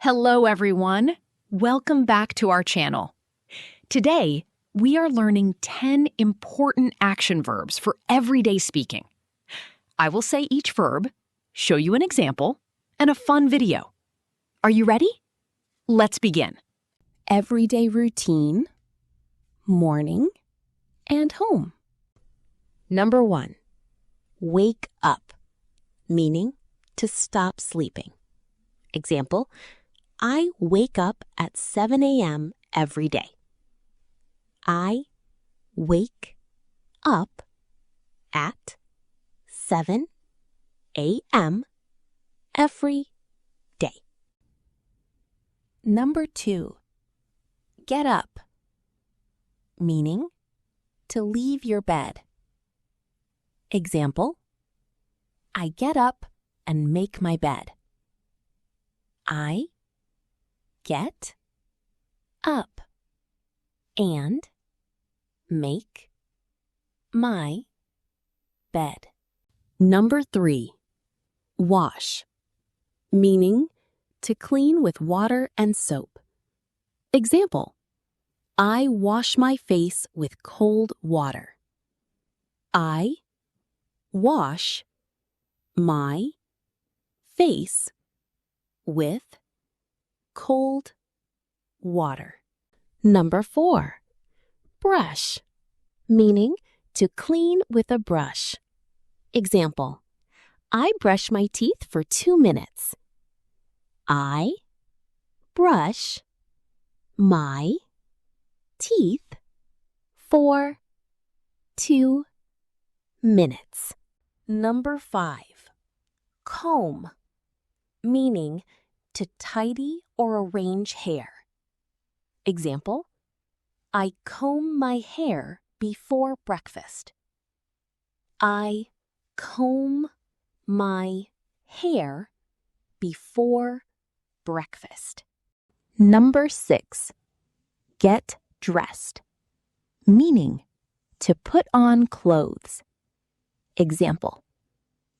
Hello, everyone. Welcome back to our channel. Today, we are learning 10 important action verbs for everyday speaking. I will say each verb, show you an example, and a fun video. Are you ready? Let's begin. Everyday routine, morning, and home. Number 1, wake up, meaning to stop sleeping. Example, I wake up at 7 a.m. every day. I wake up at 7 a.m. every day. Number 2, get up, meaning to leave your bed. Example, I get up and make my bed. I get up and make my bed. Number 3, wash, meaning to clean with water and soap. Example, I wash my face with cold water. I wash my face with cold water. Number 4, brush, meaning to clean with a brush. Example, I brush my teeth for 2 minutes. I brush my teeth for 2 minutes. Number 5, comb, meaning to tidy or arrange hair. Example, I comb my hair before breakfast. I comb my hair before breakfast. Number 6, get dressed, meaning to put on clothes. Example,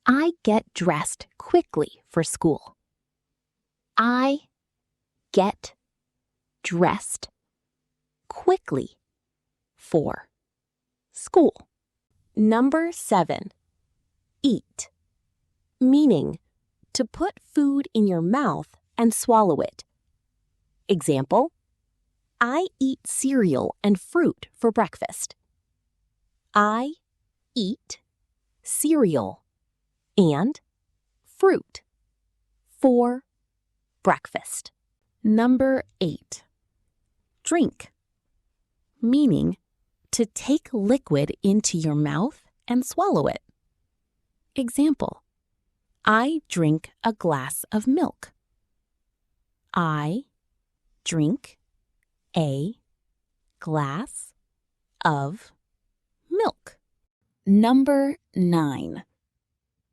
I get dressed quickly for school. I get dressed quickly for school. Number 7, eat, meaning to put food in your mouth and swallow it. Example, I eat cereal and fruit for breakfast. I eat cereal and fruit for breakfast. Number 8, drink, meaning to take liquid into your mouth and swallow it. Example, I drink a glass of milk. I drink a glass of milk. Number 9,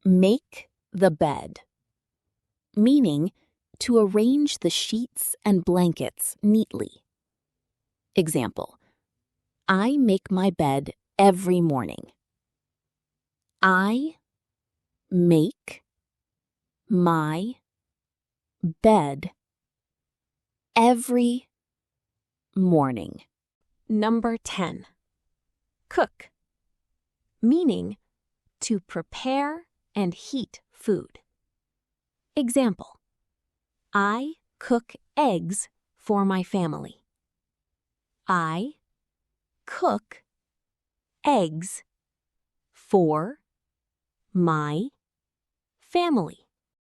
make the bed, meaning to arrange the sheets and blankets neatly. Example, I make my bed every morning. I make my bed every morning. Number 10, cook, meaning to prepare and heat food. Example, I cook eggs for my family. I cook eggs for my family.